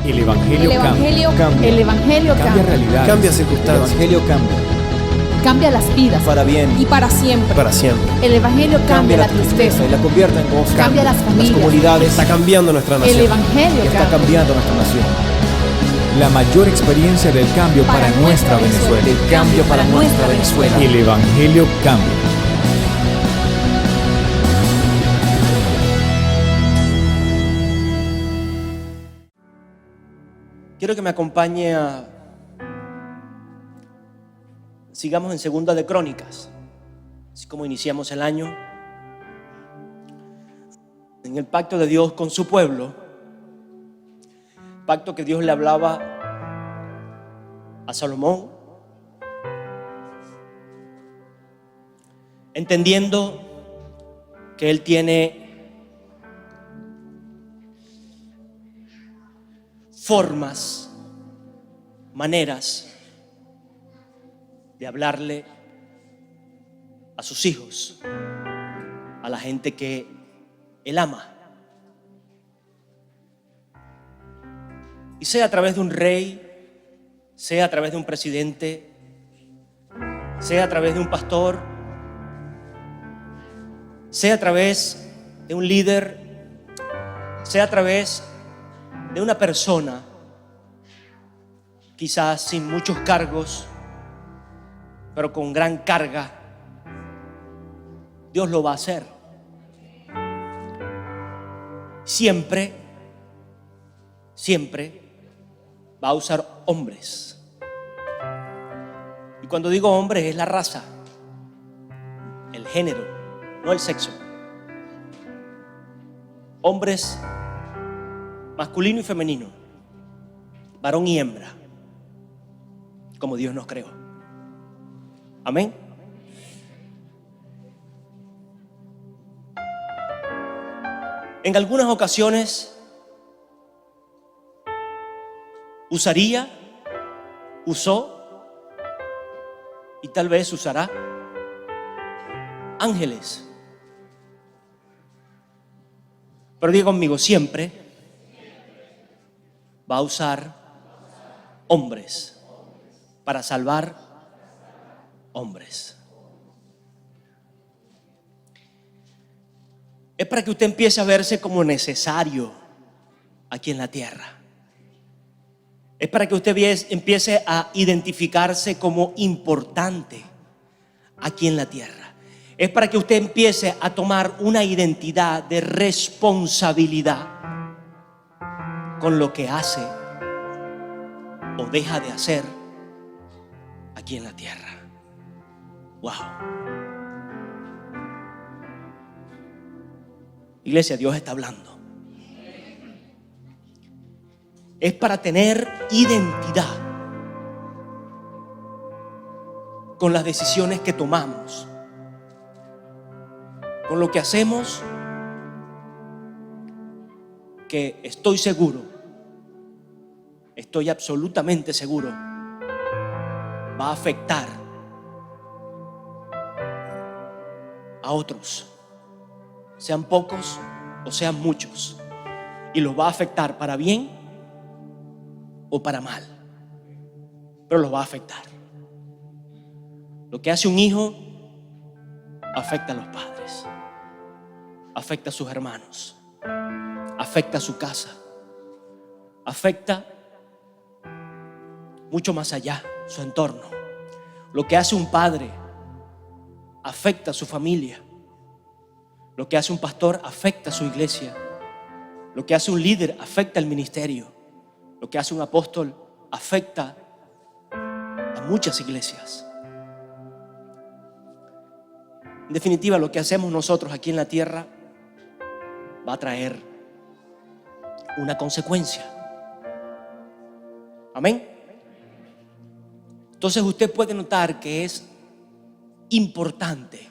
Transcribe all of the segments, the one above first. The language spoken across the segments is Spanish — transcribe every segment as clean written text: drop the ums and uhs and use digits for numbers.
El Evangelio cambia. El Evangelio Cambia cambia. realidades. Cambia El circunstancias. Evangelio cambia. Cambia las vidas. Para bien. Y para siempre. Para siempre. El Evangelio cambia la tristeza. y la convierte en gozo. Cambia las Las familias. comunidades. Está cambiando nuestra El nación. Evangelio Está cambia. cambiando nuestra nación. La mayor experiencia del cambio para nuestra Venezuela. El cambio para nuestra Venezuela. El Evangelio cambia. Quiero que me acompañe a... Sigamos en Segunda de Crónicas, así como iniciamos el año, en el pacto de Dios con su pueblo, pacto que Dios le hablaba a Salomón, entendiendo que él tiene formas, maneras de hablarle a sus hijos, a la gente que él ama. Y sea a través de un rey, sea a través de un presidente, sea a través de un pastor, sea a través de un líder, sea a través de una persona, quizás sin muchos cargos, pero con gran carga, Dios lo va a hacer. Siempre va a usar hombres. Y cuando digo hombres es la raza, el género, no el sexo. Hombres masculino y femenino, varón y hembra, como Dios nos creó. Amén. En algunas ocasiones usó y tal vez usará ángeles. Pero diga conmigo, siempre va a usar hombres para salvar hombres. Es para que usted empiece a verse como necesario aquí en la tierra. Es para que usted empiece a identificarse como importante aquí en la tierra. Es para que usted empiece a tomar una identidad de responsabilidad con lo que hace o deja de hacer aquí en la tierra. Wow. Iglesia, Dios está hablando. Es para tener identidad con las decisiones que tomamos, con lo que hacemos, que estoy seguro, estoy absolutamente seguro, va a afectar a otros, sean pocos o sean muchos, y los va a afectar para bien o para mal, pero los va a afectar. Lo que hace un hijo afecta a los padres, afecta a sus hermanos, afecta a su casa, afecta mucho más allá, su entorno. Lo que hace un padre afecta a su familia. Lo que hace un pastor afecta a su iglesia. Lo que hace un líder afecta al ministerio. Lo que hace un apóstol afecta a muchas iglesias. En definitiva, lo que hacemos nosotros aquí en la tierra va a traer una consecuencia. Amén. Entonces usted puede notar que es importante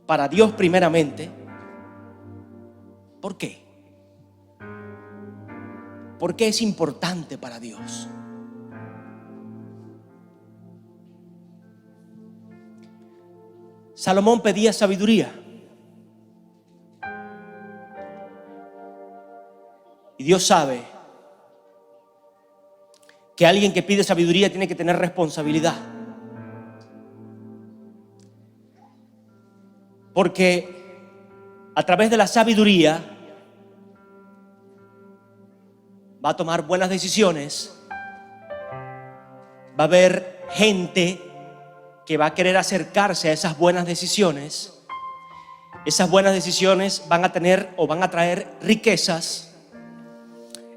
para Dios primeramente. ¿Por qué? ¿Por qué es importante para Dios? Salomón pedía sabiduría. Y Dios sabe que alguien que pide sabiduría tiene que tener responsabilidad. Porque a través de la sabiduría va a tomar buenas decisiones. Va a haber gente que va a querer acercarse a esas buenas decisiones. Esas buenas decisiones van a tener o van a traer riquezas.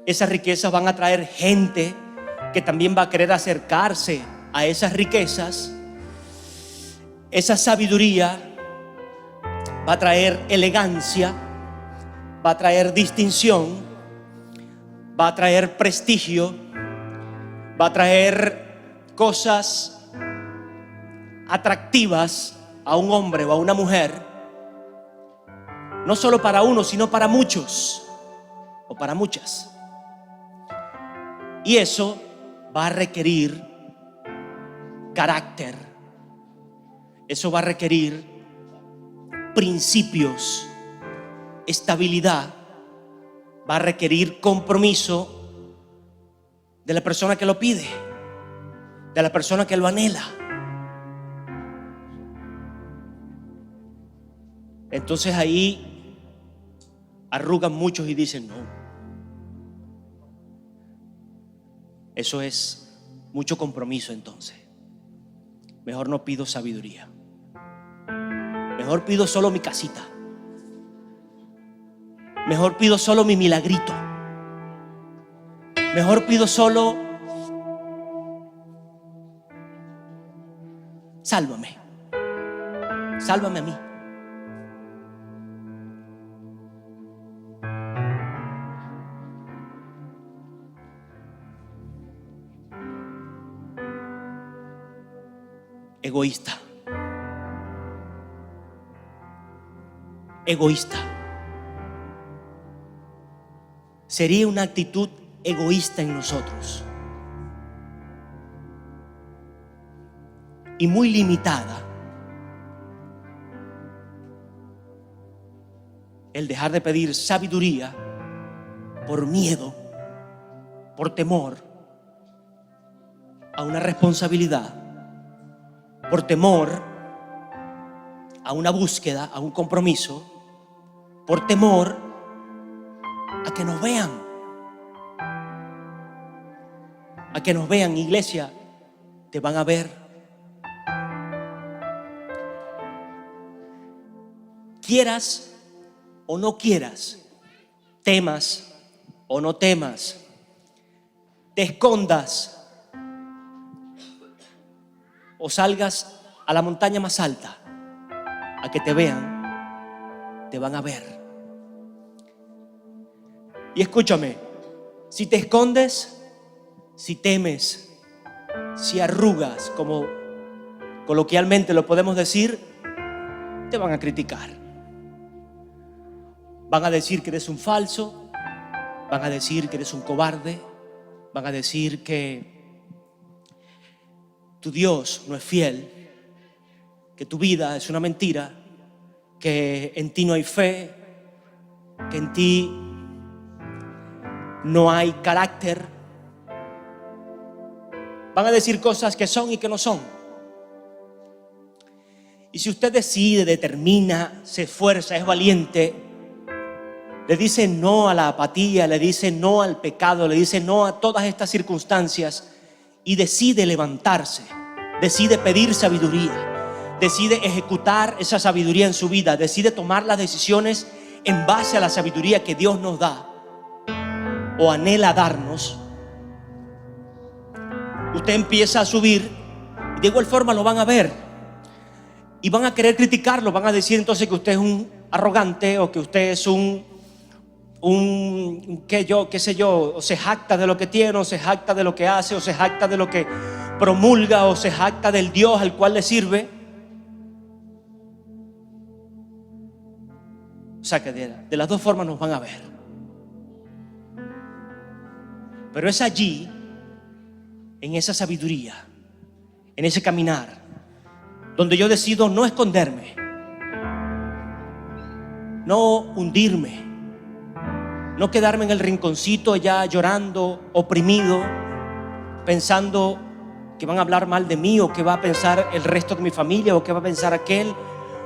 Esas riquezas van a traer gente que también va a querer acercarse a esas riquezas. Esa sabiduría va a traer elegancia, va a traer distinción, va a traer prestigio, va a traer cosas atractivas a un hombre o a una mujer, no solo para uno, sino para muchos o para muchas. Y eso va a requerir carácter, eso va a requerir principios, estabilidad, va a requerir compromiso de la persona que lo pide, de la persona que lo anhela. Entonces ahí arrugan muchos y dicen: no, eso es mucho compromiso. Entonces mejor no pido sabiduría, mejor pido solo mi casita, mejor pido solo mi milagrito, mejor pido solo sálvame, sálvame a mí. Egoísta. Egoísta. Sería una actitud egoísta en nosotros y muy limitada el dejar de pedir sabiduría por miedo, por temor a una responsabilidad, por temor a una búsqueda, a un compromiso, por temor a que nos vean. A que nos vean. Iglesia, te van a ver. Quieras o no quieras, temas o no temas, te escondas o salgas a la montaña más alta a que te vean, te van a ver. Y escúchame, si te escondes, si temes, si arrugas, como coloquialmente lo podemos decir, te van a criticar. Van a decir que eres un falso, van a decir que eres un cobarde, van a decir que tu Dios no es fiel, que tu vida es una mentira, que en ti no hay fe, que en ti no hay carácter. Van a decir cosas que son y que no son. Y si usted decide, determina, se esfuerza, es valiente, le dice no a la apatía, le dice no al pecado, le dice no a todas estas circunstancias y decide levantarse, decide pedir sabiduría, decide ejecutar esa sabiduría en su vida, decide tomar las decisiones en base a la sabiduría que Dios nos da o anhela darnos, usted empieza a subir y de igual forma lo van a ver y van a querer criticarlo, van a decir entonces que usted es un arrogante o que usted es qué sé yo, o se jacta de lo que tiene, o se jacta de lo que hace, o se jacta de lo que promulga, o se jacta del Dios al cual le sirve. O sea que de las dos formas nos van a ver. Pero es allí, en esa sabiduría, en ese caminar, donde yo decido no esconderme, no hundirme, no quedarme en el rinconcito ya llorando, oprimido, pensando que van a hablar mal de mí, o que va a pensar el resto de mi familia, o que va a pensar aquel,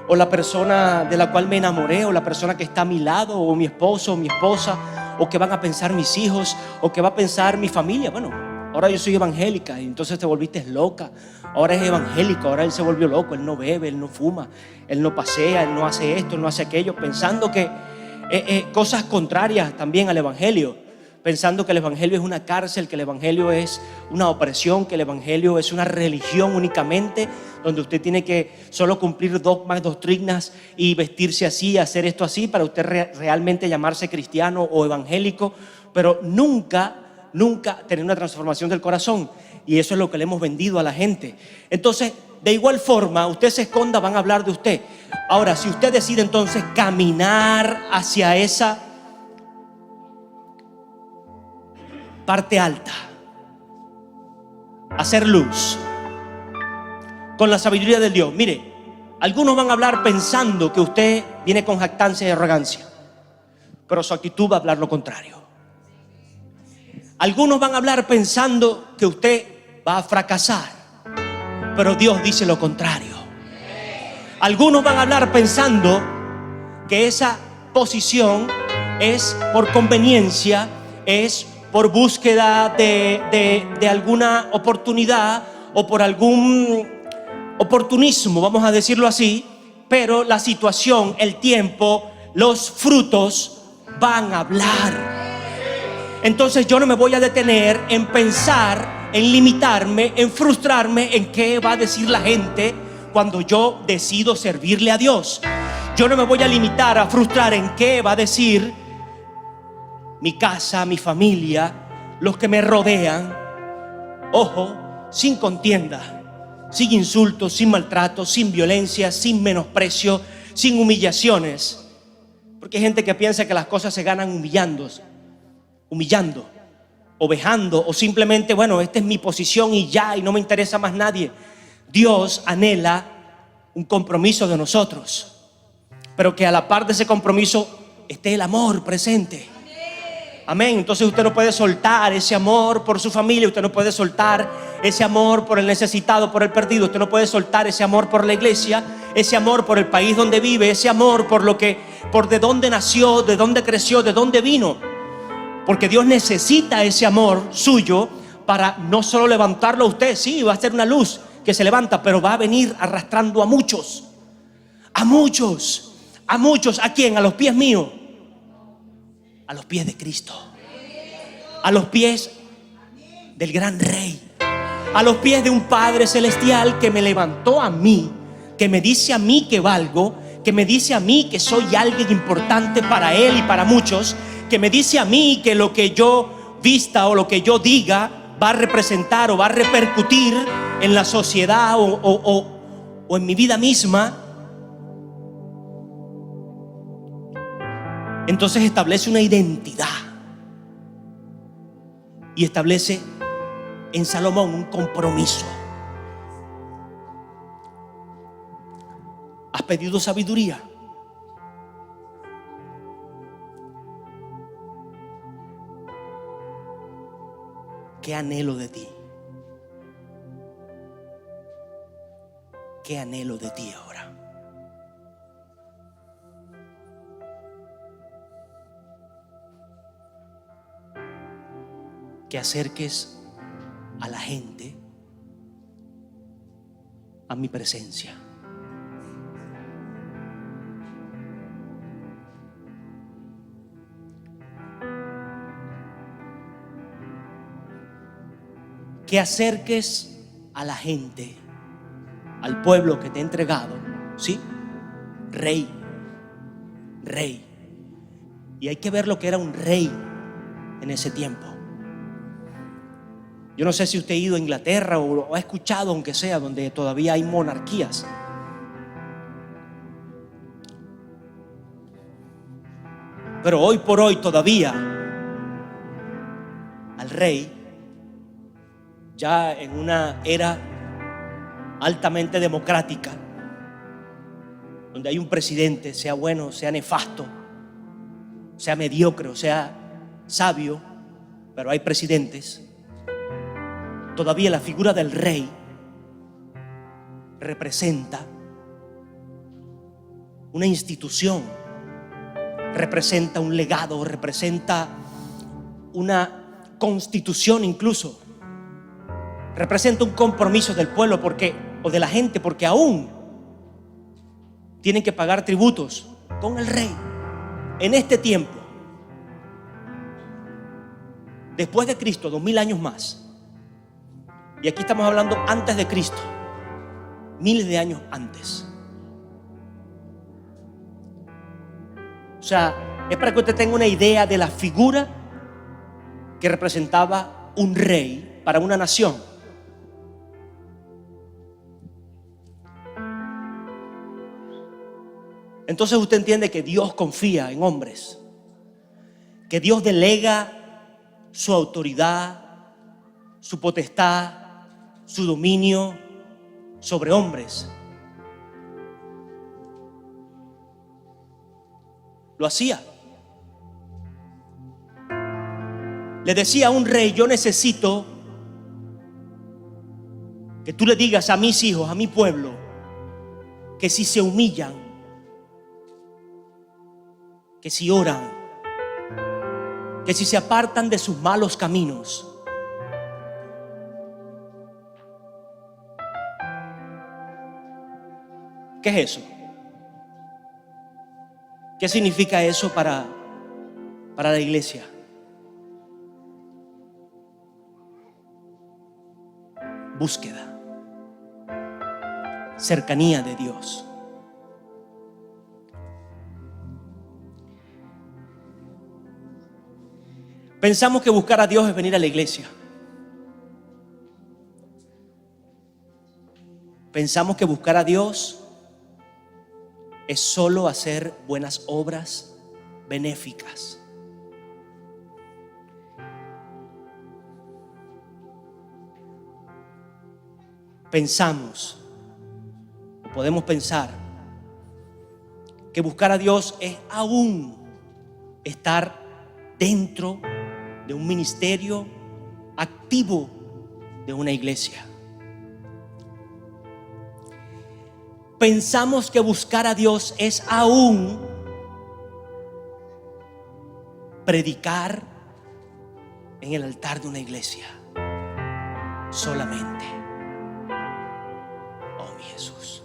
o la persona de la cual me enamoré, o la persona que está a mi lado, o mi esposo o mi esposa, o que van a pensar mis hijos, o que va a pensar mi familia. Bueno, ahora yo soy evangélica y entonces te volviste loca. Ahora es evangélico, ahora él se volvió loco, él no bebe, él no fuma, él no pasea, él no hace esto, él no hace aquello, pensando que cosas contrarias también al evangelio, pensando que el evangelio es una cárcel, que el evangelio es una opresión, que el evangelio es una religión únicamente, donde usted tiene que solo cumplir dogmas, doctrinas y vestirse así, hacer esto así para usted realmente llamarse cristiano o evangélico, pero nunca tener una transformación del corazón. Y eso es lo que le hemos vendido a la gente. Entonces, de igual forma, usted se esconda, van a hablar de usted. Ahora, si usted decide entonces caminar hacia esa parte alta, hacer luz con la sabiduría de Dios. Mire, algunos van a hablar pensando que usted viene con jactancia y arrogancia, pero su actitud va a hablar lo contrario. Algunos van a hablar pensando que usted va a fracasar, pero Dios dice lo contrario. Algunos van a hablar pensando que esa posición es por conveniencia, es por búsqueda de alguna oportunidad o por algún oportunismo, vamos a decirlo así, pero la situación, el tiempo, los frutos van a hablar. Entonces yo no me voy a detener en pensar, en limitarme, en frustrarme en qué va a decir la gente cuando yo decido servirle a Dios. Yo no me voy a limitar a frustrar en qué va a decir mi casa, mi familia, los que me rodean. Ojo, sin contienda, sin insultos, sin maltrato, sin violencia, sin menosprecio, sin humillaciones. Porque hay gente que piensa que las cosas se ganan humillando, o vejando, o simplemente, bueno, esta es mi posición y ya, y no me interesa más nadie. Dios anhela un compromiso de nosotros, pero que a la par de ese compromiso esté el amor presente. Amén. Entonces usted no puede soltar ese amor por su familia, usted no puede soltar ese amor por el necesitado, por el perdido, usted no puede soltar ese amor por la iglesia, ese amor por el país donde vive, ese amor por de dónde nació, de dónde creció, de dónde vino. Porque Dios necesita ese amor suyo para no solo levantarlo a usted. Sí, va a ser una luz que se levanta, pero va a venir arrastrando a muchos. A muchos. ¿A muchos? ¿A quién? A los pies míos. A los pies de Cristo. A los pies del gran Rey. A los pies de un Padre celestial que me levantó a mí, que me dice a mí que valgo, que me dice a mí que soy alguien importante para Él y para muchos, que me dice a mí que lo que yo vista o lo que yo diga va a representar o va a repercutir en la sociedad o en mi vida misma. Entonces establece una identidad y establece en Salomón un compromiso. ¿Has pedido sabiduría? ¿Qué anhelo de ti? ¿Qué anhelo de ti ahora? Que acerques a la gente a mi presencia. Que acerques a la gente, al pueblo que te he entregado, ¿sí? Rey. Y hay que ver lo que era un rey en ese tiempo. Yo no sé si usted ha ido a Inglaterra o ha escuchado, aunque sea, donde todavía hay monarquías. Pero hoy por hoy todavía al rey, ya en una era altamente democrática, donde hay un presidente, sea bueno, sea nefasto, sea mediocre o sea sabio, pero hay presidentes. todavía la figura del rey representa una institución, representa un legado, representa una constitución incluso, representa un compromiso del pueblo o de la gente, porque aún tienen que pagar tributos con el rey. En este tiempo, después de Cristo, 2000 años más, y aquí estamos hablando antes de Cristo, miles de años antes. O sea, es para que usted tenga una idea de la figura que representaba un rey para una nación. Entonces usted entiende que Dios confía en hombres, que Dios delega su autoridad, su potestad, su dominio sobre hombres. Lo hacía. Le decía a un rey: yo necesito que tú le digas a mis hijos, a mi pueblo, que si se humillan, que si oran, que si se apartan de sus malos caminos, ¿qué es eso? ¿Qué significa eso para la iglesia? Búsqueda, cercanía de Dios. Pensamos que buscar a Dios es venir a la iglesia. Pensamos que buscar a Dios es solo hacer buenas obras benéficas. Pensamos, o podemos pensar, que buscar a Dios es aún estar dentro de un ministerio activo de una iglesia. Pensamos que buscar a Dios es aún predicar en el altar de una iglesia solamente. Oh, mi Jesús.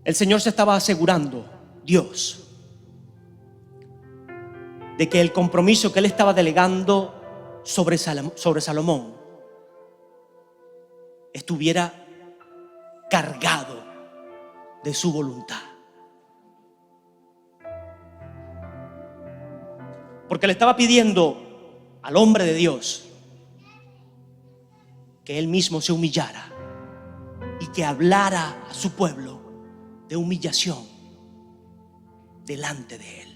El Señor se estaba asegurando, Dios, de que el compromiso que Él estaba delegando sobre Salomón estuviera cargado de su voluntad. Porque le estaba pidiendo al hombre de Dios que él mismo se humillara y que hablara a su pueblo de humillación delante de él.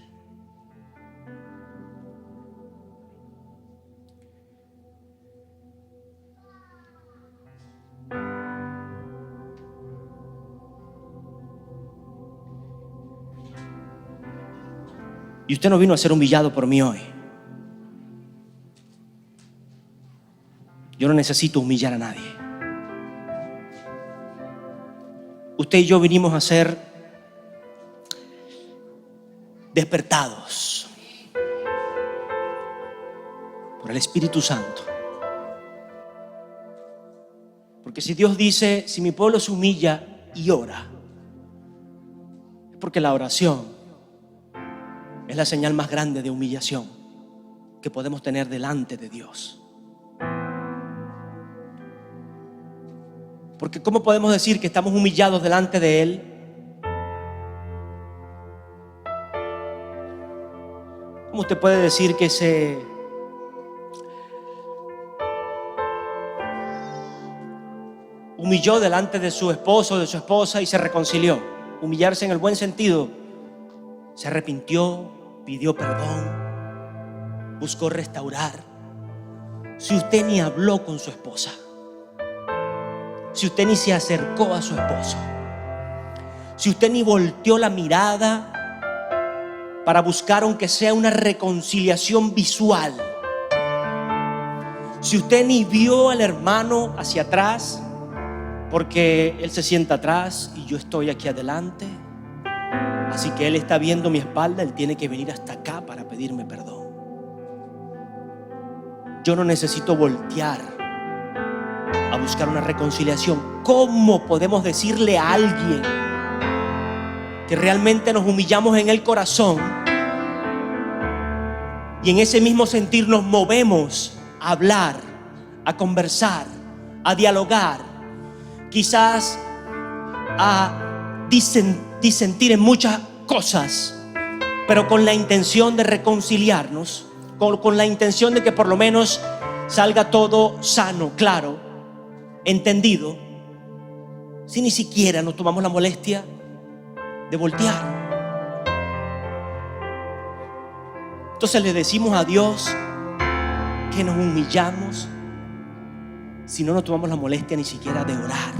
Y usted no vino a ser humillado por mí hoy. Yo no necesito humillar a nadie. Usted y yo vinimos a ser despertados por el Espíritu Santo. Porque si Dios dice, si mi pueblo se humilla y ora, es porque la oración es la señal más grande de humillación que podemos tener delante de Dios. Porque ¿cómo podemos decir que estamos humillados delante de Él? ¿Cómo usted puede decir que se humilló delante de su esposo o de su esposa y se reconcilió? Humillarse en el buen sentido. Se arrepintió, pidió perdón, buscó restaurar. Si usted ni habló con su esposa, si usted ni se acercó a su esposo, si usted ni volteó la mirada para buscar aunque sea una reconciliación visual. Si usted ni vio al hermano hacia atrás, porque él se sienta atrás y yo estoy aquí adelante, así que él está viendo mi espalda, él tiene que venir hasta acá para pedirme perdón. Yo no necesito voltear a buscar una reconciliación. ¿Cómo podemos decirle a alguien que realmente nos humillamos en el corazón y en ese mismo sentir nos movemos a hablar, a conversar, a dialogar, quizás a disentir en muchas cosas, pero con la intención de reconciliarnos, con la intención de que por lo menos salga todo sano, claro, entendido, si ni siquiera nos tomamos la molestia de voltear? Entonces le decimos a Dios que nos humillamos si no nos tomamos la molestia ni siquiera de orar.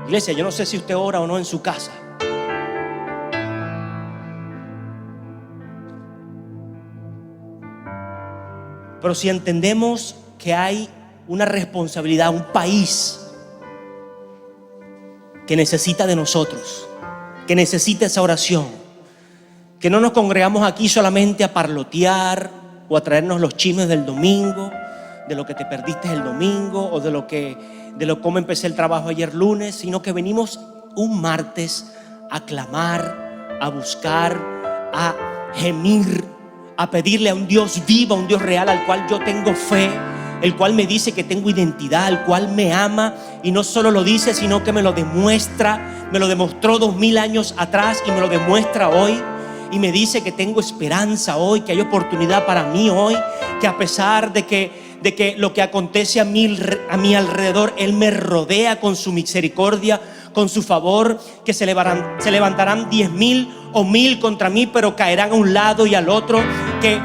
Iglesia, yo no sé si usted ora o no en su casa, pero si entendemos que hay una responsabilidad, un país que necesita de nosotros, que necesita esa oración, que no nos congregamos aquí solamente a parlotear o a traernos los chismes del domingo, de lo que te perdiste el domingo o de cómo empecé el trabajo ayer lunes, sino que venimos un martes a clamar, a buscar, a gemir, a pedirle a un Dios vivo, a un Dios real al cual yo tengo fe, el cual me dice que tengo identidad, el cual me ama, y no solo lo dice, sino que me lo demuestra. Me lo demostró 2000 años atrás y me lo demuestra hoy, y me dice que tengo esperanza hoy, que hay oportunidad para mí hoy, que a pesar de que lo que acontece a mi alrededor, Él me rodea con su misericordia, con su favor, que se levantarán 10,000 o 1,000 contra mí, pero caerán a un lado y al otro, que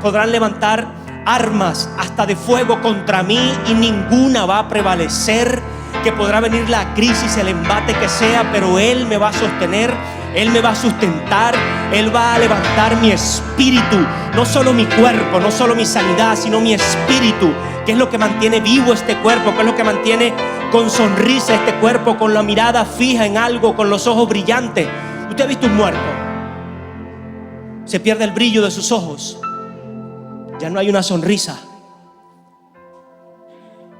podrán levantar armas hasta de fuego contra mí y ninguna va a prevalecer, que podrá venir la crisis, el embate que sea, pero Él me va a sostener, Él me va a sustentar, Él va a levantar mi espíritu, no solo mi cuerpo, no solo mi sanidad, sino mi espíritu, que es lo que mantiene vivo este cuerpo, que es lo que mantiene con sonrisa este cuerpo, con la mirada fija en algo, con los ojos brillantes. ¿Usted ha visto un muerto? Se pierde el brillo de sus ojos, ya no hay una sonrisa,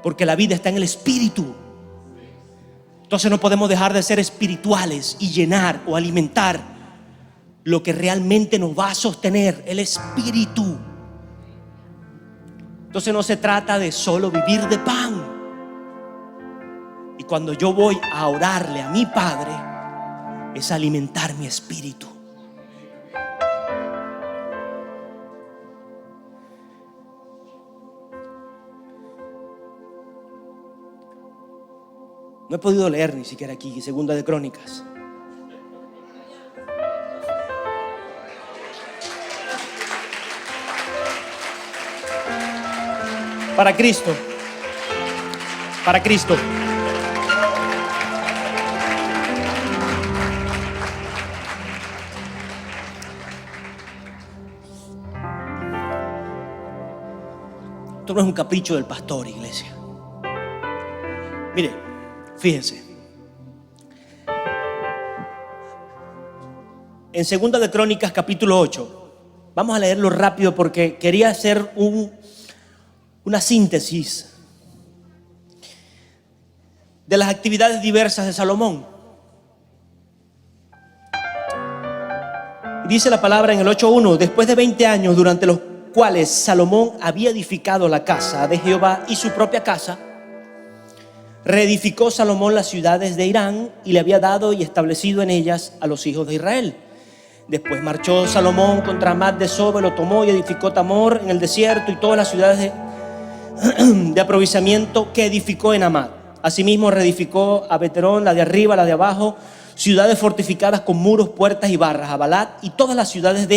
porque la vida está en el espíritu. Entonces no podemos dejar de ser espirituales y llenar o alimentar lo que realmente nos va a sostener, el espíritu. Entonces no se trata de solo vivir de pan. Y cuando yo voy a orarle a mi Padre, es alimentar mi espíritu. No he podido leer ni siquiera aquí Segunda de Crónicas. Para Cristo. Para Cristo. Esto no es un capricho del pastor, iglesia. Mire, fíjense. En Segunda de Crónicas capítulo 8. Vamos a leerlo rápido porque quería hacer una síntesis de las actividades diversas de Salomón. Dice la palabra en el 8:1: después de 20 años durante los cuales Salomón había edificado la casa de Jehová y su propia casa, reedificó Salomón las ciudades de Irán y le había dado y establecido en ellas a los hijos de Israel. Después marchó Salomón contra Amat de Soba, lo tomó y edificó Tamor en el desierto y todas las ciudades de aprovisionamiento que edificó en Amat. Asimismo reedificó a Beterón, la de arriba, la de abajo, ciudades fortificadas con muros, puertas y barras, a Balat y todas las ciudades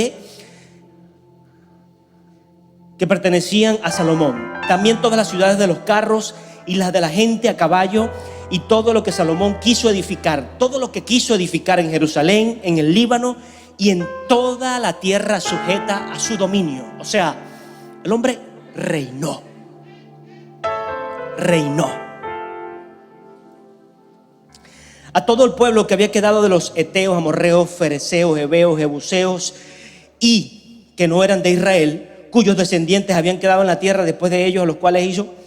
que pertenecían a Salomón. también todas las ciudades de los carros y las de la gente a caballo, y todo lo que Salomón quiso edificar, todo lo que quiso edificar en Jerusalén, en el Líbano y en toda la tierra sujeta a su dominio. O sea, el hombre reinó. A todo el pueblo que había quedado de los heteos, amorreos, fereceos, heveos, jebuseos y que no eran de Israel, cuyos descendientes habían quedado en la tierra después de ellos, a los cuales hizo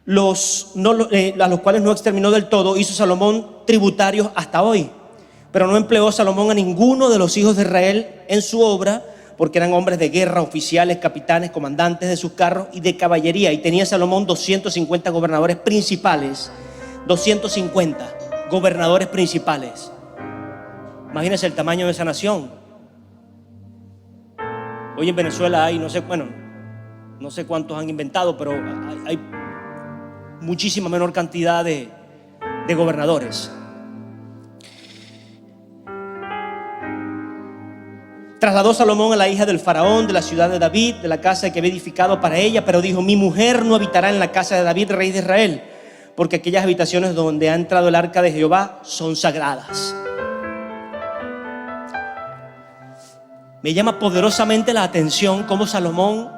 a los cuales no exterminó del todo, hizo Salomón tributarios hasta hoy. Pero no empleó Salomón a ninguno de los hijos de Israel en su obra, porque eran hombres de guerra, oficiales, capitanes, comandantes de sus carros y de caballería. Y tenía Salomón 250 gobernadores principales. 250 gobernadores principales. Imagínense el tamaño de esa nación. Hoy en Venezuela hay, no sé cuántos han inventado, pero hay muchísima menor cantidad de gobernadores. Trasladó Salomón a la hija del faraón de la ciudad de David, de la casa que había edificado para ella, pero dijo: mi mujer no habitará en la casa de David, rey de Israel, porque aquellas habitaciones donde ha entrado el arca de Jehová son sagradas. Me llama poderosamente la atención cómo Salomón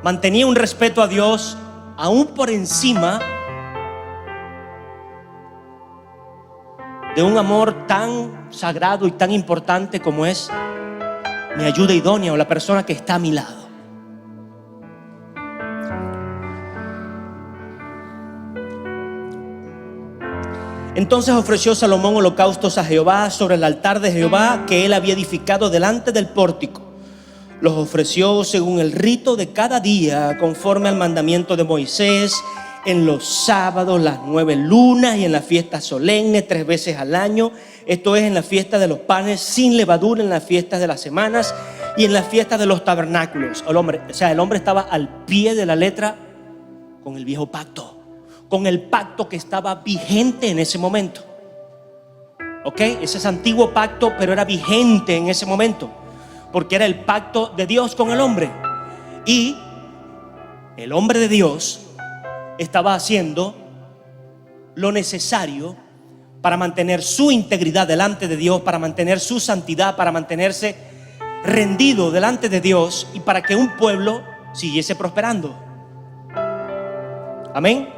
mantenía un respeto a Dios aún por encima de un amor tan sagrado y tan importante como es mi ayuda idónea o la persona que está a mi lado. Entonces ofreció Salomón holocaustos a Jehová sobre el altar de Jehová que él había edificado delante del pórtico. Los ofreció según el rito de cada día, conforme al mandamiento de Moisés, en los sábados, las 9 lunas y en las fiestas solemnes 3 veces al año. Esto es, en la fiesta de los panes sin levadura, en las fiestas de las semanas y en las fiestas de los tabernáculos. El hombre estaba al pie de la letra con el viejo pacto, con el pacto que estaba vigente en ese momento. ¿Ok? Ese es antiguo pacto, pero era vigente en ese momento, porque era el pacto de Dios con el hombre. Y el hombre de Dios estaba haciendo lo necesario para mantener su integridad delante de Dios, para mantener su santidad, para mantenerse rendido delante de Dios y para que un pueblo siguiese prosperando. Amén.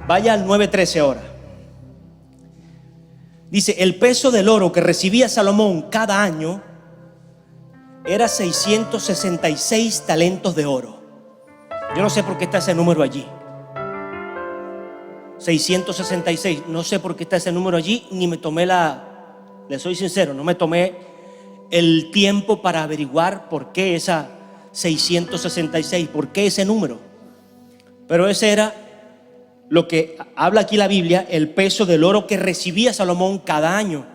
Vaya al 9:13 ahora. Dice: el peso del oro que recibía Salomón cada año era 666 talentos de oro. Yo no sé por qué está ese número allí. 666, no sé por qué está ese número allí, ni me tomé le soy sincero, no me tomé el tiempo para averiguar por qué esa 666, por qué ese número. Pero ese era lo que habla aquí la Biblia, el peso del oro que recibía Salomón cada año.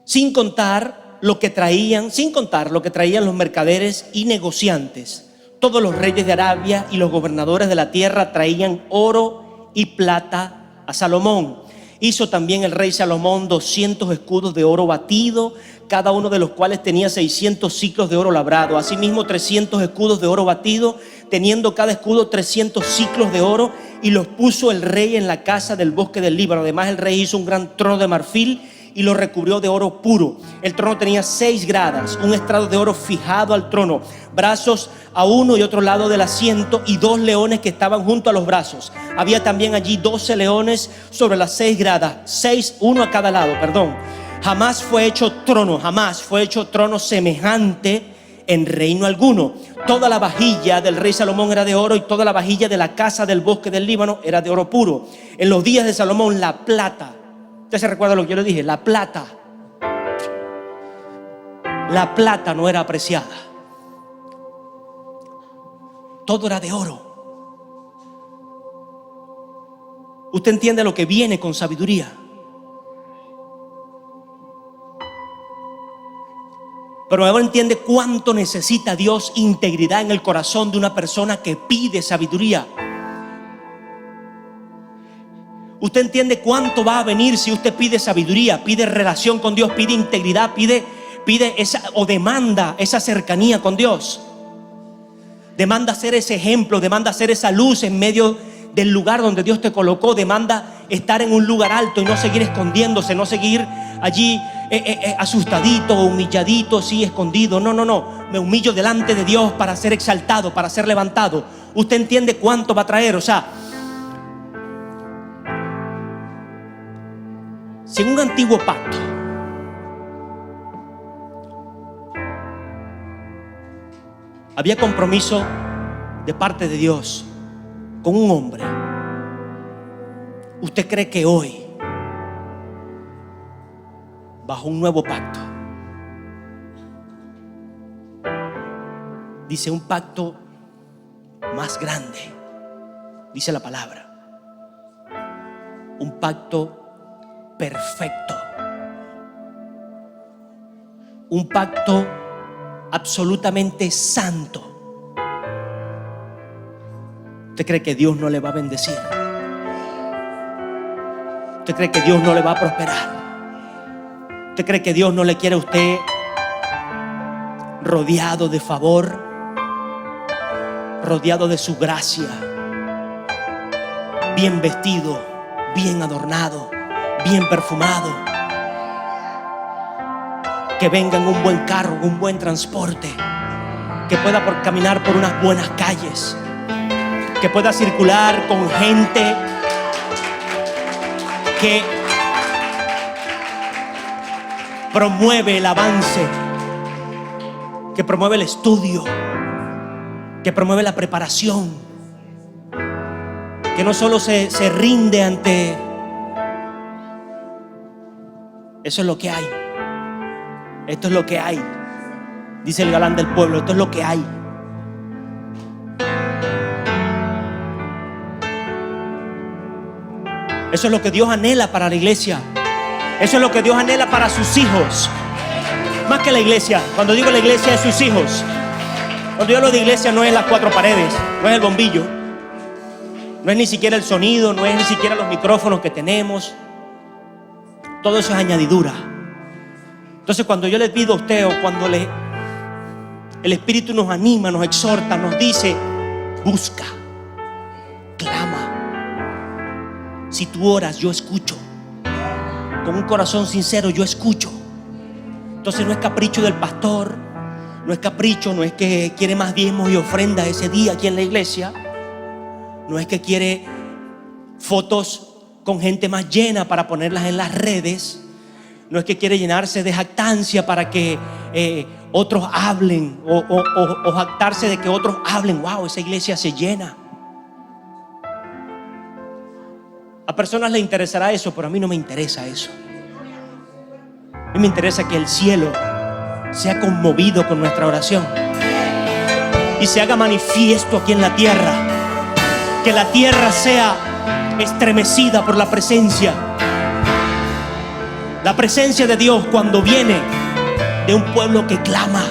Sin contar lo que traían los mercaderes y negociantes. Todos los reyes de Arabia y los gobernadores de la tierra traían oro y plata a Salomón. Hizo también el rey Salomón 200 escudos de oro batido, cada uno de los cuales tenía 600 ciclos de oro labrado. Asimismo 300 escudos de oro batido, teniendo cada escudo 300 ciclos de oro, y los puso el rey en la casa del bosque del Líbano. Además el rey hizo un gran trono de marfil y lo recubrió de oro puro. El trono tenía 6 gradas, un estrado de oro fijado al trono, brazos a uno y otro lado del asiento, y 2 leones que estaban junto a los brazos. Había también allí 12 leones sobre las 6 gradas, uno a cada lado. Jamás fue hecho trono semejante en reino alguno. Toda la vajilla del rey Salomón era de oro, y toda la vajilla de la casa del bosque del Líbano era de oro puro. En los días de Salomón la plata, ¿usted se recuerda lo que yo le dije? La plata no era apreciada. Todo era de oro. Usted entiende lo que viene con sabiduría. Pero ahora entiende cuánto necesita Dios integridad en el corazón de una persona que pide sabiduría. Usted entiende cuánto va a venir si usted pide sabiduría, pide relación con Dios, pide integridad, pide esa, o demanda esa cercanía con Dios. Demanda ser ese ejemplo, demanda ser esa luz en medio del lugar donde Dios te colocó. Demanda estar en un lugar alto y no seguir escondiéndose, no seguir allí asustadito, humilladito, sí, escondido. No, me humillo delante de Dios para ser exaltado, para ser levantado. Usted entiende cuánto va a traer. O sea, si en un antiguo pacto había compromiso de parte de Dios con un hombre, ¿usted cree que hoy, bajo un nuevo pacto, dice un pacto más grande, dice la palabra, un pacto perfecto, un pacto absolutamente santo? ¿Usted cree que Dios no le va a bendecir? ¿Usted cree que Dios no le va a prosperar? ¿Usted cree que Dios no le quiere a usted rodeado de favor, rodeado de su gracia, bien vestido, bien adornado, bien perfumado, que venga en un buen carro, un buen transporte, que pueda caminar por unas buenas calles, que pueda circular con gente que promueve el avance, que promueve el estudio, que promueve la preparación, que no solo se rinde ante... Eso es lo que hay. Esto es lo que hay, dice el galán del pueblo. Esto es lo que hay. Eso es lo que Dios anhela para la iglesia. Eso es lo que Dios anhela para sus hijos. Más que la iglesia. Cuando digo la iglesia, es sus hijos. Cuando yo hablo de iglesia, no es las cuatro paredes, no es el bombillo, no es ni siquiera el sonido, no es ni siquiera los micrófonos que tenemos. Todo eso es añadidura. Entonces, cuando yo le pido a usted, o cuando el Espíritu nos anima, nos exhorta, nos dice: busca, clama. Si tú oras, yo escucho. Con un corazón sincero, yo escucho. Entonces no es capricho del pastor, no es capricho, no es que quiere más diezmos y ofrenda ese día aquí en la iglesia, no es que quiere fotos con gente más llena para ponerlas en las redes, no es que quiere llenarse de jactancia para que otros hablen o jactarse de que otros hablen. Wow, esa iglesia se llena. A personas les interesará eso, pero a mí no me interesa eso. A mí me interesa que el cielo sea conmovido con nuestra oración y se haga manifiesto aquí en la tierra. Que la tierra sea estremecida por la presencia. La presencia de Dios cuando viene de un pueblo que clama,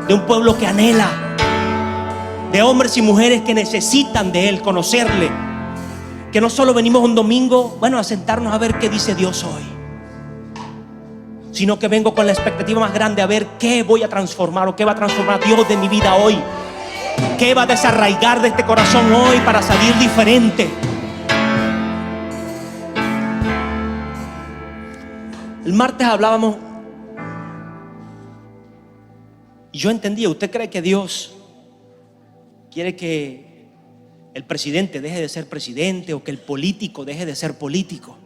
de un pueblo que anhela, de hombres y mujeres que necesitan de Él, conocerle. Que no solo venimos un domingo, a sentarnos a ver qué dice Dios hoy, sino que vengo con la expectativa más grande a ver qué voy a transformar o qué va a transformar Dios de mi vida hoy. Qué va a desarraigar de este corazón hoy para salir diferente. El martes hablábamos y yo entendía, ¿usted cree que Dios quiere que el presidente deje de ser presidente o que el político deje de ser político?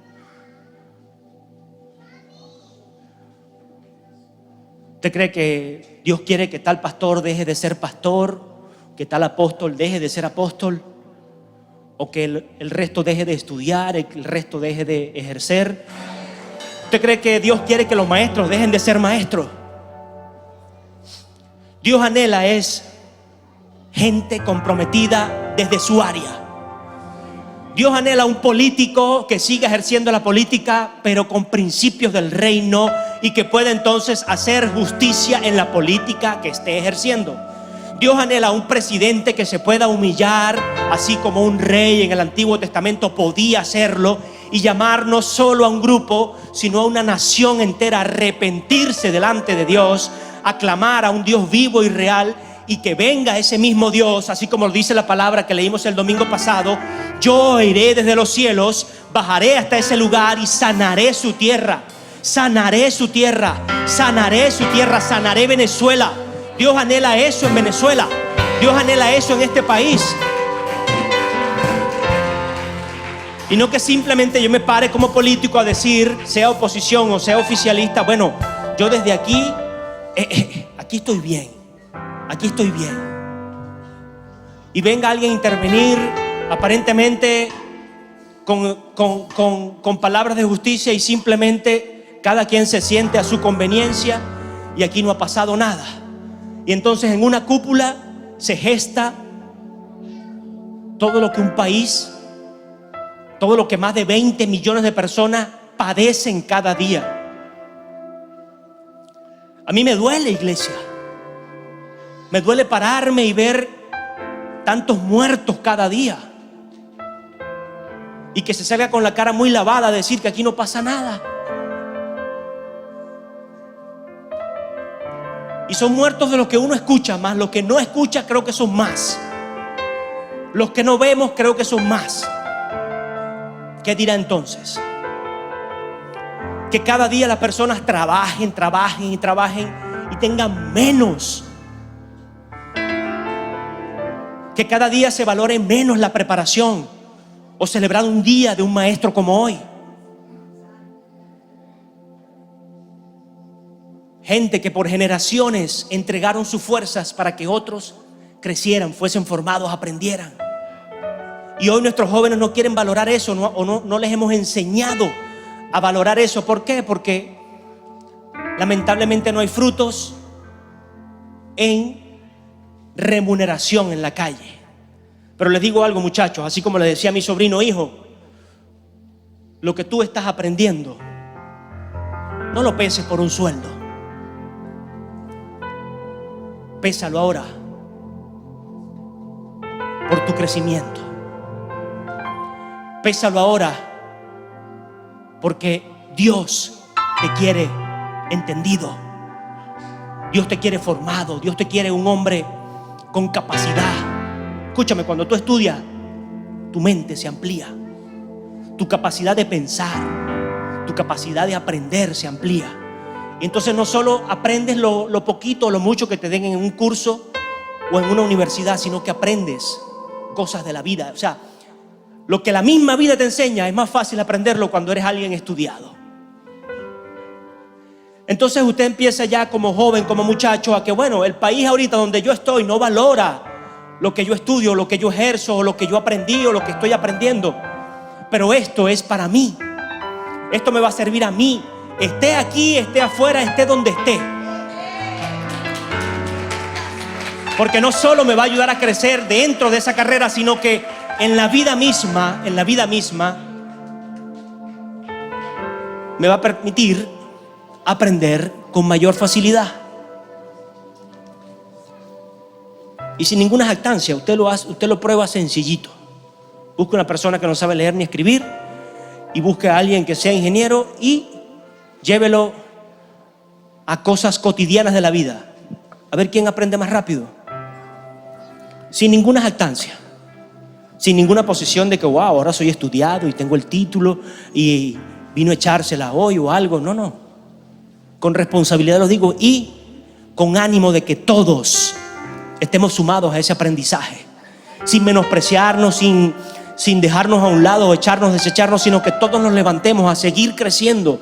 ¿Usted cree que Dios quiere que tal pastor deje de ser pastor, que tal apóstol deje de ser apóstol, o que el resto deje de estudiar, el resto deje de ejercer? ¿Usted cree que Dios quiere que los maestros dejen de ser maestros? Dios anhela es gente comprometida desde su área. Dios anhela un político que siga ejerciendo la política, pero con principios del reino, y que pueda entonces hacer justicia en la política que esté ejerciendo. Dios anhela un presidente que se pueda humillar, así como un rey en el Antiguo Testamento podía hacerlo, y llamar no solo a un grupo, sino a una nación entera a arrepentirse delante de Dios, a clamar a un Dios vivo y real, y que venga ese mismo Dios, así como lo dice la palabra que leímos el domingo pasado: yo iré desde los cielos, bajaré hasta ese lugar y sanaré su tierra, sanaré su tierra, sanaré su tierra, sanaré Venezuela. Dios anhela eso en Venezuela, Dios anhela eso en este país. Y no que simplemente yo me pare como político a decir, sea oposición o sea oficialista, bueno, yo desde aquí, aquí estoy bien, aquí estoy bien. Y venga alguien a intervenir aparentemente con palabras de justicia, y simplemente cada quien se siente a su conveniencia, y aquí no ha pasado nada. Y entonces en una cúpula se gesta todo lo que un país, todo lo que más de 20 millones de personas padecen cada día. A mí me duele, iglesia. Me duele pararme y ver tantos muertos cada día, y que se salga con la cara muy lavada a decir que aquí no pasa nada. Y son muertos de los que uno escucha, más los que no escucha creo que son más. Los que no vemos creo que son más. ¿Qué dirá entonces? Que cada día las personas trabajen y tengan menos. Que cada día se valore menos la preparación o celebrar un día de un maestro como hoy. Gente que por generaciones entregaron sus fuerzas para que otros crecieran, fuesen formados, aprendieran. Y hoy nuestros jóvenes no quieren valorar eso, no les hemos enseñado a valorar eso. ¿Por qué? Porque lamentablemente no hay frutos en remuneración en la calle. Pero les digo algo, muchachos, así como le decía a mi sobrino: hijo, lo que tú estás aprendiendo no lo peses por un sueldo, pésalo ahora por tu crecimiento. Pésalo ahora porque Dios te quiere entendido, Dios te quiere formado, Dios te quiere un hombre con capacidad. Escúchame, cuando tú estudias, tu mente se amplía, tu capacidad de pensar, tu capacidad de aprender se amplía. Y entonces no solo aprendes lo poquito o lo mucho que te den en un curso o en una universidad, sino que aprendes cosas de la vida. O sea, lo que la misma vida te enseña es más fácil aprenderlo cuando eres alguien estudiado. Entonces usted empieza ya como joven, como muchacho, a que bueno, el país ahorita donde yo estoy no valora lo que yo estudio, lo que yo ejerzo, o lo que yo aprendí, o lo que estoy aprendiendo. Pero esto es para mí, esto me va a servir a mí, esté aquí, esté afuera, esté donde esté. Porque no solo me va a ayudar a crecer dentro de esa carrera, sino que en la vida misma me va a permitir aprender con mayor facilidad. Y sin ninguna jactancia, usted lo prueba sencillito. Busque una persona que no sabe leer ni escribir, y busque a alguien que sea ingeniero y llévelo a cosas cotidianas de la vida, a ver quién aprende más rápido. Sin ninguna jactancia, sin ninguna posición de que wow, ahora soy estudiado y tengo el título y vino a echársela hoy o algo. No, con responsabilidad lo digo, y con ánimo de que todos estemos sumados a ese aprendizaje, sin menospreciarnos, sin dejarnos a un lado o echarnos, desecharnos, sino que todos nos levantemos a seguir creciendo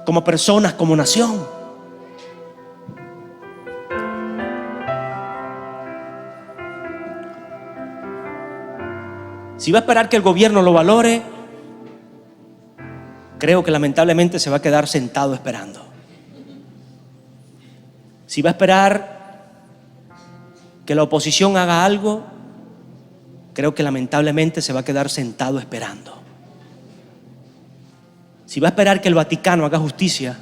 como personas, como nación. Si va a esperar que el gobierno lo valore, creo que lamentablemente se va a quedar sentado esperando. Si va a esperar que la oposición haga algo, creo que lamentablemente se va a quedar sentado esperando. Si va a esperar que el Vaticano haga justicia,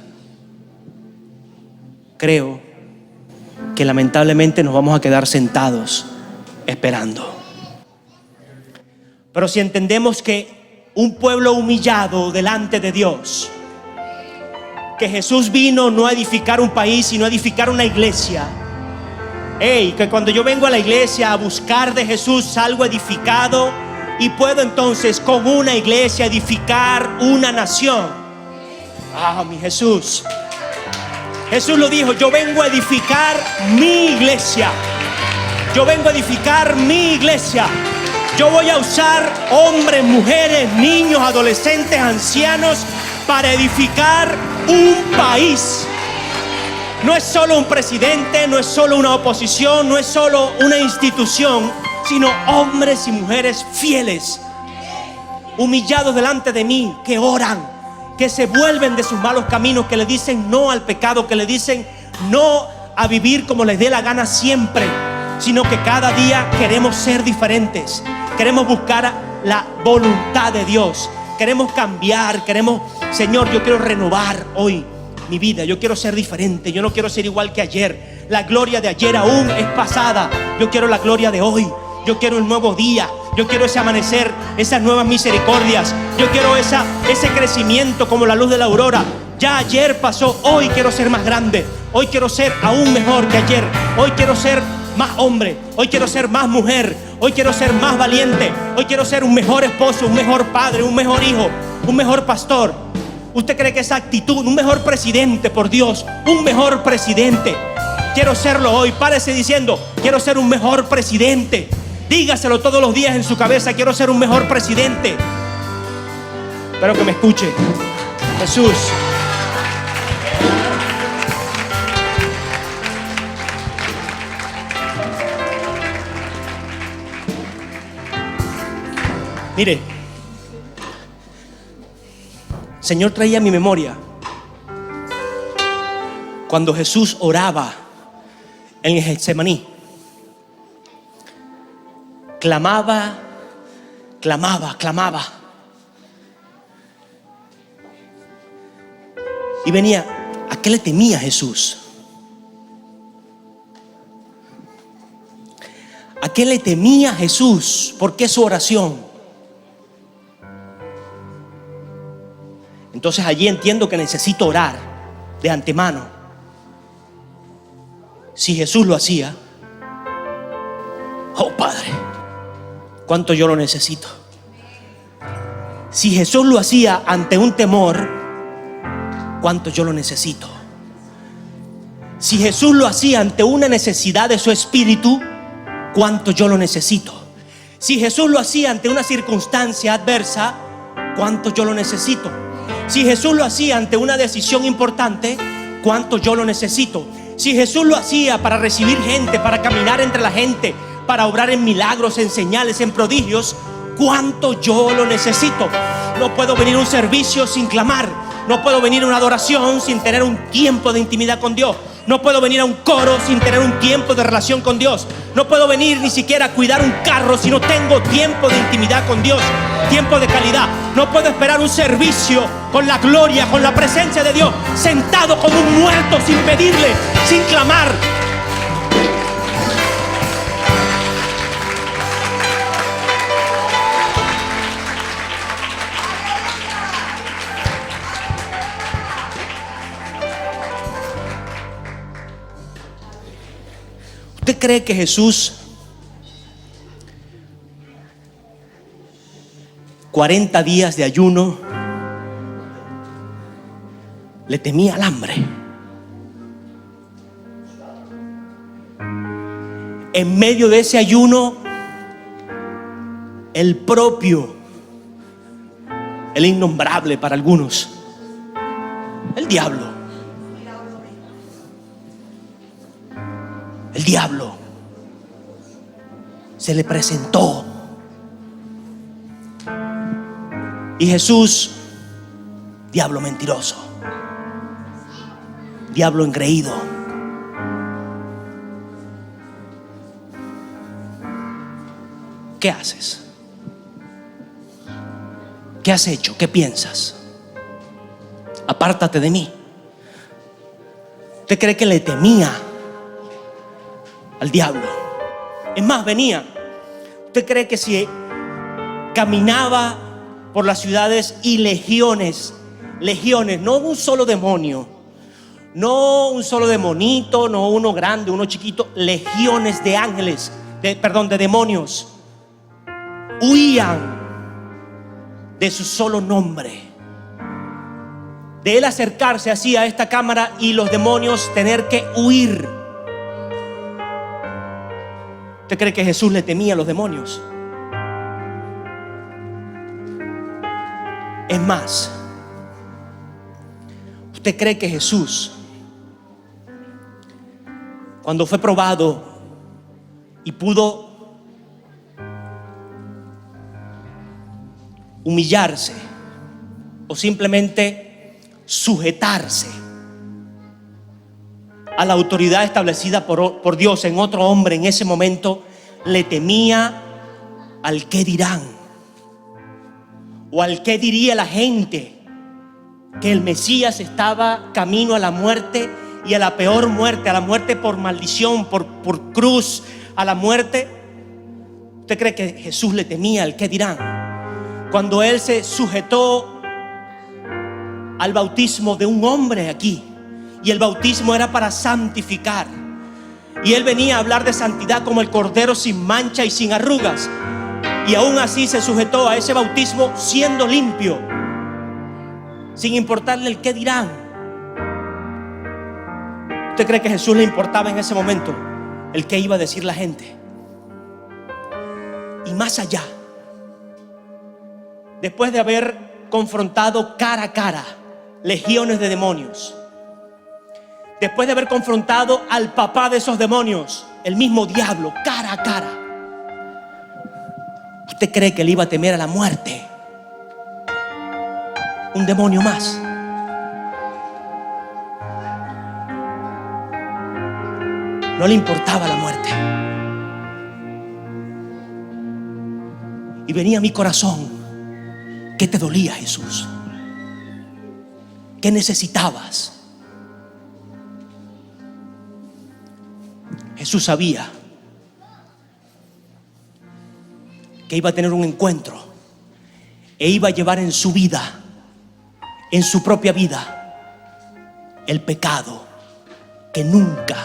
creo que lamentablemente nos vamos a quedar sentados esperando. Pero si entendemos que un pueblo humillado delante de Dios, que Jesús vino no a edificar un país, sino a edificar una iglesia. Que cuando yo vengo a la iglesia a buscar de Jesús, salgo edificado y puedo entonces con una iglesia edificar una nación. Mi Jesús. Jesús lo dijo: yo vengo a edificar mi iglesia. Yo vengo a edificar mi iglesia. Yo voy a usar hombres, mujeres, niños, adolescentes, ancianos para edificar un país. No es solo un presidente, no es solo una oposición, no es solo una institución, sino hombres y mujeres fieles, humillados delante de mí, que oran, que se vuelven de sus malos caminos, que le dicen no al pecado, que le dicen no a vivir como les dé la gana siempre, sino que cada día queremos ser diferentes, queremos buscar la voluntad de Dios, queremos cambiar, Señor, yo quiero renovar hoy mi vida, yo quiero ser diferente, yo no quiero ser igual que ayer. La gloria de ayer aún es pasada, yo quiero la gloria de hoy, yo quiero el nuevo día, yo quiero ese amanecer, esas nuevas misericordias, yo quiero ese crecimiento como la luz de la aurora. Ya ayer pasó, hoy quiero ser más grande, hoy quiero ser aún mejor que ayer, hoy quiero ser más hombre, hoy quiero ser más mujer, hoy quiero ser más valiente, hoy quiero ser un mejor esposo, un mejor padre, un mejor hijo, un mejor pastor. ¿Usted cree que esa actitud, un mejor presidente, por Dios, un mejor presidente? Quiero serlo hoy. Párese diciendo: quiero ser un mejor presidente. Dígaselo todos los días en su cabeza: quiero ser un mejor presidente. Espero que me escuche. Jesús. Mire, Señor traía a mi memoria cuando Jesús oraba en el Getsemaní. Clamaba. Y venía: ¿a qué le temía Jesús? ¿A qué le temía Jesús? ¿Por qué su oración? Entonces allí entiendo que necesito orar de antemano. Si Jesús lo hacía, oh Padre, cuánto yo lo necesito. Si Jesús lo hacía ante un temor, cuánto yo lo necesito. Si Jesús lo hacía ante una necesidad de su espíritu, cuánto yo lo necesito. Si Jesús lo hacía ante una circunstancia adversa, cuánto yo lo necesito. Si Jesús lo hacía ante una decisión importante, cuánto yo lo necesito. Si Jesús lo hacía para recibir gente, para caminar entre la gente, para obrar en milagros, en señales, en prodigios, cuánto yo lo necesito. No puedo venir a un servicio sin clamar. No puedo venir a una adoración sin tener un tiempo de intimidad con Dios. No puedo venir a un coro sin tener un tiempo de relación con Dios. No puedo venir ni siquiera a cuidar un carro si no tengo tiempo de intimidad con Dios, tiempo de calidad. No puedo esperar un servicio con la gloria, con la presencia de Dios, sentado como un muerto sin pedirle, sin clamar. ¿Usted cree que Jesús 40 días de ayuno le temía al hambre? En medio de ese ayuno, el propio, el innombrable para algunos, el diablo se le presentó. Y Jesús, diablo mentiroso, diablo engreído, ¿qué haces? ¿Qué has hecho? ¿Qué piensas? Apártate de mí. ¿Usted cree que le temía al diablo? Es más, venía. ¿Usted cree que si caminaba por las ciudades y legiones, no un solo demonio, no un solo demonito, no uno grande, uno chiquito, legiones de ángeles, de demonios, huían de su solo nombre? De él acercarse así a esta cámara y los demonios tener que huir. ¿Usted cree que Jesús le temía a los demonios? Es más, ¿usted cree que Jesús, cuando fue probado y pudo humillarse o simplemente sujetarse a la autoridad establecida por Dios en otro hombre en ese momento, le temía al qué dirán o al qué diría la gente que el Mesías estaba camino a la muerte y a la peor muerte, a la muerte por maldición, por cruz, a la muerte? ¿Usted cree que Jesús le temía al qué dirán? Cuando él se sujetó al bautismo de un hombre aquí, y el bautismo era para santificar, y él venía a hablar de santidad como el cordero sin mancha y sin arrugas, y aún así se sujetó a ese bautismo siendo limpio, sin importarle el qué dirán. ¿Usted cree que a Jesús le importaba en ese momento el qué iba a decir la gente? Y más allá, después de haber confrontado cara a cara legiones de demonios, después de haber confrontado al papá de esos demonios, el mismo diablo, cara a cara, ¿usted cree que le iba a temer a la muerte? Un demonio más. No le importaba la muerte. Y venía a mi corazón: ¿qué te dolía, Jesús? ¿Qué necesitabas? Jesús sabía que iba a tener un encuentro e iba a llevar en su vida, en su propia vida, el pecado que nunca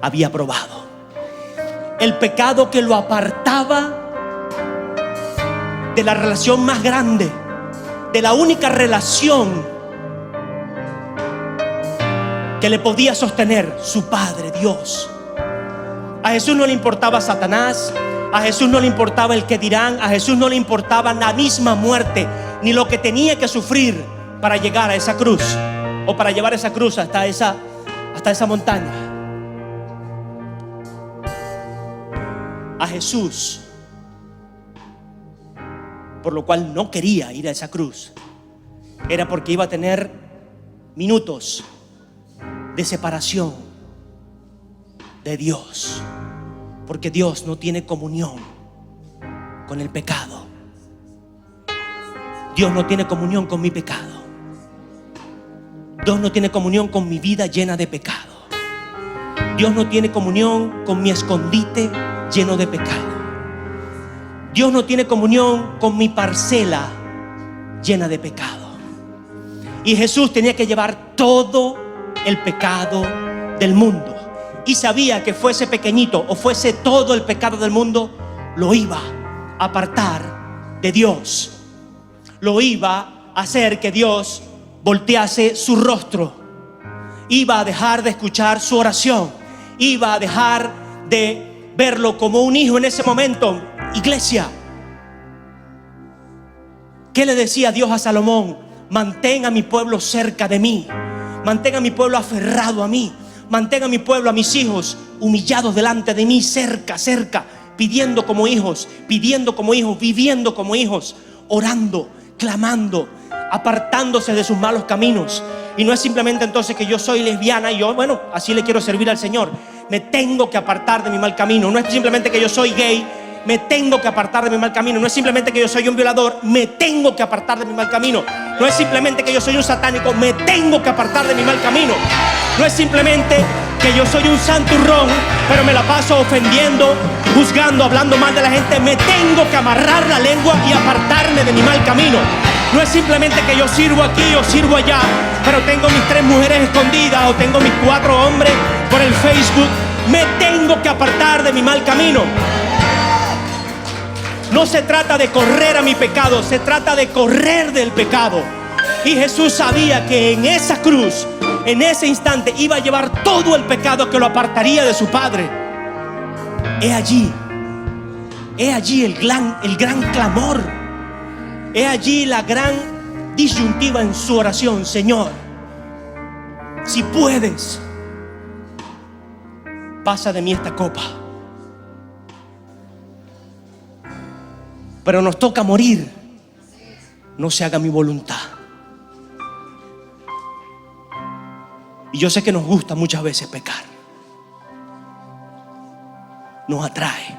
había probado, el pecado que lo apartaba de la relación más grande, de la única relación que le podía sostener, su Padre, Dios. A Jesús no le importaba Satanás, a Jesús no le importaba el que dirán, a Jesús no le importaba la misma muerte, ni lo que tenía que sufrir para llegar a esa cruz, o para llevar esa cruz hasta esa montaña. A Jesús, por lo cual no quería ir a esa cruz, era porque iba a tener minutos de separación de Dios, porque Dios no tiene comunión con el pecado. Dios no tiene comunión con mi pecado. Dios no tiene comunión con mi vida llena de pecado. Dios no tiene comunión con mi escondite lleno de pecado. Dios no tiene comunión con mi parcela llena de pecado. Y Jesús tenía que llevar todo el pecado del mundo, y sabía que fuese pequeñito o fuese todo el pecado del mundo, lo iba a apartar de Dios, lo iba a hacer que Dios voltease su rostro, iba a dejar de escuchar su oración, iba a dejar de verlo como un hijo en ese momento. Iglesia, ¿qué le decía Dios a Salomón? Mantén a mi pueblo cerca de mí, mantén a mi pueblo aferrado a mí, mantén a mi pueblo, a mis hijos humillados delante de mí, cerca, pidiendo como hijos, viviendo como hijos, orando, clamando, apartándose de sus malos caminos. Y no es simplemente entonces que yo soy lesbiana y yo, bueno, así le quiero servir al Señor, me tengo que apartar de mi mal camino. No es simplemente que yo soy gay, me tengo que apartar de mi mal camino. No es simplemente que yo soy un violador, me tengo que apartar de mi mal camino. No es simplemente que yo soy un satánico, me tengo que apartar de mi mal camino. No es simplemente que yo soy un santurrón, pero me la paso ofendiendo, juzgando, hablando mal de la gente. Me tengo que amarrar la lengua y apartarme de mi mal camino. No es simplemente que yo sirvo aquí o sirvo allá, pero tengo mis 3 mujeres escondidas o tengo mis 4 hombres por el Facebook. Me tengo que apartar de mi mal camino. No se trata de correr a mi pecado, se trata de correr del pecado. Y Jesús sabía que en esa cruz, en ese instante, iba a llevar todo el pecado que lo apartaría de su Padre. He allí el gran clamor. He allí la gran disyuntiva en su oración. Señor, si puedes, pasa de mí esta copa. Pero nos toca morir. No se haga mi voluntad. Y yo sé que nos gusta muchas veces pecar. Nos atrae.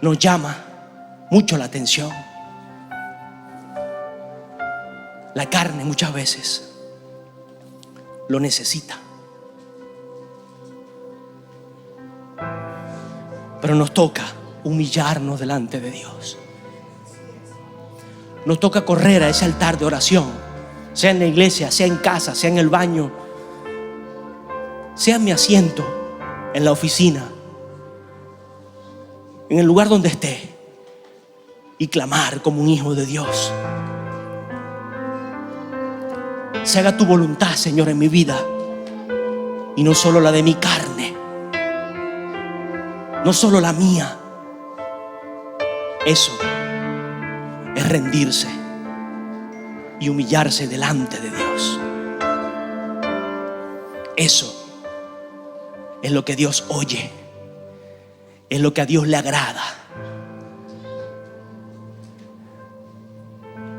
Nos llama mucho la atención. La carne muchas veces lo necesita. Pero nos toca humillarnos delante de Dios. Nos toca correr a ese altar de oración, sea en la iglesia, sea en casa, sea en el baño, sea en mi asiento, en la oficina, en el lugar donde esté, y clamar como un hijo de Dios. Se haga tu voluntad, Señor, en mi vida, y no solo la de mi carne, no solo la mía. Eso es rendirse y humillarse delante de Dios. Eso es lo que Dios oye, es lo que a Dios le agrada.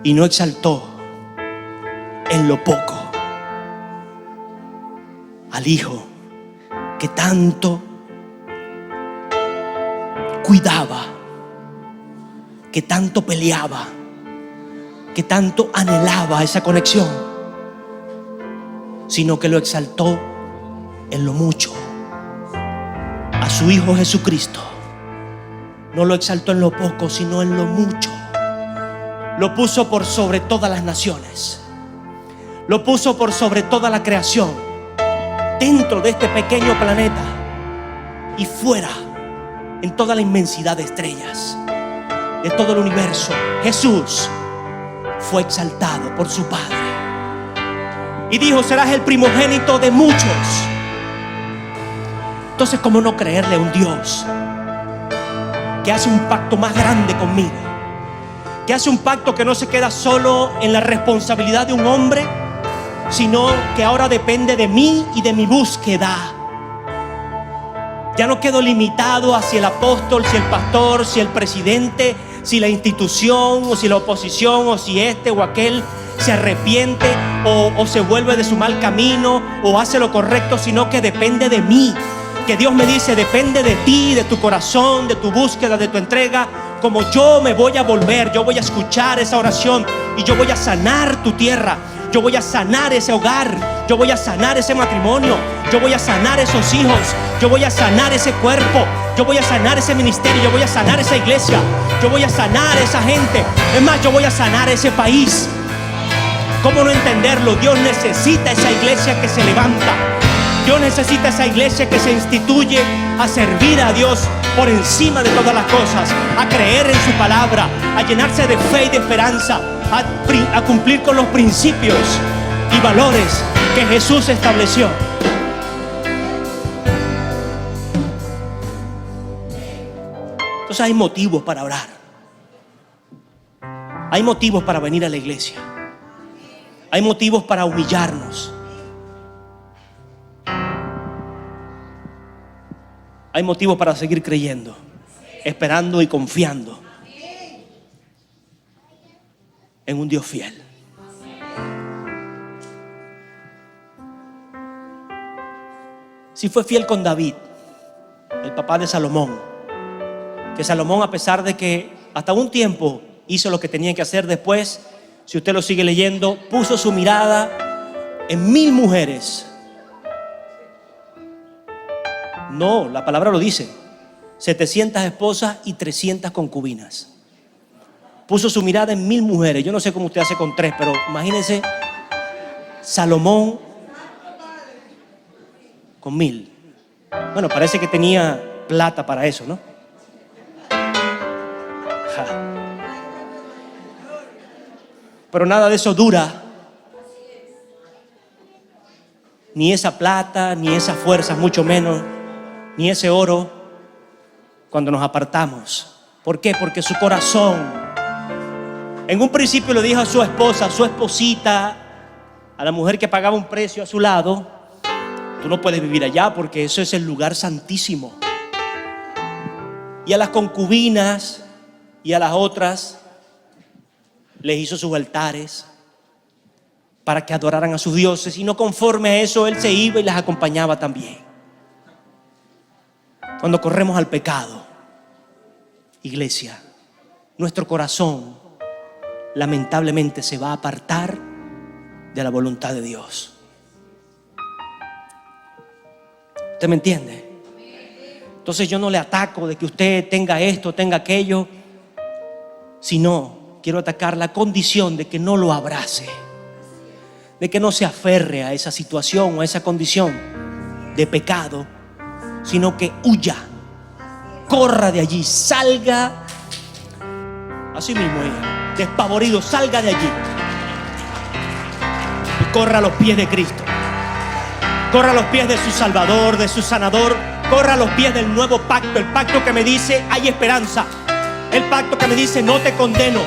Y no exaltó en lo poco al Hijo que tanto cuidaba, que tanto peleaba, que tanto anhelaba esa conexión, sino que lo exaltó en lo mucho. A su Hijo Jesucristo no lo exaltó en lo poco, sino en lo mucho. Lo puso por sobre todas las naciones, lo puso por sobre toda la creación, dentro de este pequeño planeta y fuera, en toda la inmensidad de estrellas de todo el universo. Jesús fue exaltado por su Padre y dijo: serás el primogénito de muchos. Entonces, ¿cómo no creerle a un Dios que hace un pacto más grande conmigo? Que hace un pacto que no se queda solo en la responsabilidad de un hombre, sino que ahora depende de mí y de mi búsqueda. Ya no quedo limitado a si el apóstol, si el pastor, si el presidente, si la institución, o si la oposición, o si este o aquel se arrepiente o se vuelve de su mal camino o hace lo correcto, sino que depende de mí. Que Dios me dice: depende de ti, de tu corazón, de tu búsqueda, de tu entrega. Como yo me voy a volver, yo voy a escuchar esa oración y yo voy a sanar tu tierra. Yo voy a sanar ese hogar, yo voy a sanar ese matrimonio, yo voy a sanar esos hijos, yo voy a sanar ese cuerpo, yo voy a sanar ese ministerio, yo voy a sanar esa iglesia, yo voy a sanar esa gente. Es más, yo voy a sanar ese país. ¿Cómo no entenderlo? Dios necesita esa iglesia que se levanta. Dios necesita esa iglesia que se instituye a servir a Dios por encima de todas las cosas, a creer en su palabra, a llenarse de fe y de esperanza, a cumplir con los principios y valores que Jesús estableció. Entonces hay motivos para orar, hay motivos para venir a la iglesia, hay motivos para humillarnos, hay motivos para seguir creyendo, esperando y confiando en un Dios fiel. Si fue fiel con David, el papá de Salomón, que Salomón, a pesar de que hasta un tiempo hizo lo que tenía que hacer, después, si usted lo sigue leyendo, puso su mirada en 1000 mujeres. No, la palabra lo dice, 700 esposas y 300 concubinas. Puso su mirada en 1000 mujeres. Yo no sé cómo usted hace con 3, pero imagínense Salomón con 1000. Bueno, parece que tenía plata para eso, ¿no? Ja. Pero nada de eso dura. Ni esa plata, ni esas fuerzas, mucho menos, ni ese oro, cuando nos apartamos. ¿Por qué? Porque su corazón, en un principio le dijo a su esposa, a su esposita, a la mujer que pagaba un precio a su lado: tú no puedes vivir allá porque eso es el lugar santísimo. Y a las concubinas y a las otras les hizo sus altares para que adoraran a sus dioses, y no conforme a eso, él se iba y las acompañaba también. Cuando corremos al pecado, iglesia, nuestro corazón lamentablemente se va a apartar de la voluntad de Dios. ¿Usted me entiende? Entonces yo no le ataco de que usted tenga esto, tenga aquello, sino quiero atacar la condición de que no lo abrace, de que no se aferre a esa situación o a esa condición de pecado, sino que huya, corra de allí, salga, así mismo ella, despavorido, salga de allí y corra a los pies de Cristo, corra a los pies de su Salvador, de su Sanador, corra a los pies del nuevo pacto, el pacto que me dice hay esperanza, el pacto que me dice no te condeno,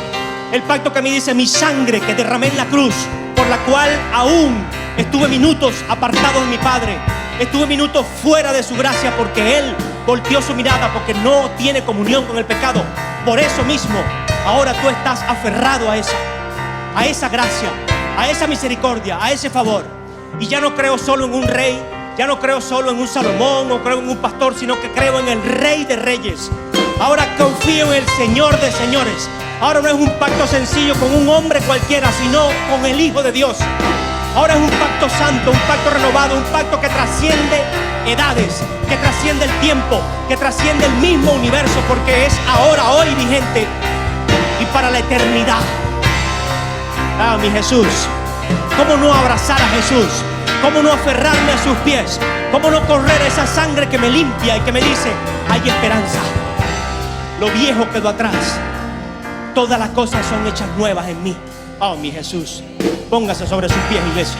el pacto que me dice mi sangre que derramé en la cruz, por la cual aún estuve minutos apartado de mi Padre, estuve minutos fuera de su gracia, porque Él volteó su mirada, porque no tiene comunión con el pecado. Por eso mismo ahora tú estás aferrado a esa gracia, a esa misericordia, a ese favor. Y ya no creo solo en un rey, ya no creo solo en un Salomón, no creo en un pastor, sino que creo en el Rey de Reyes. Ahora confío en el Señor de señores. Ahora no es un pacto sencillo con un hombre cualquiera, sino con el Hijo de Dios. Ahora es un pacto santo, un pacto renovado, un pacto que trasciende edades, que trasciende el tiempo, que trasciende el mismo universo, porque es ahora, hoy vigente y para la eternidad. Ah, mi Jesús, ¿cómo no abrazar a Jesús? ¿Cómo no aferrarme a sus pies? ¿Cómo no correr esa sangre que me limpia y que me dice hay esperanza? Lo viejo quedó atrás, todas las cosas son hechas nuevas en mí. Oh, mi Jesús, póngase sobre sus pies, iglesia.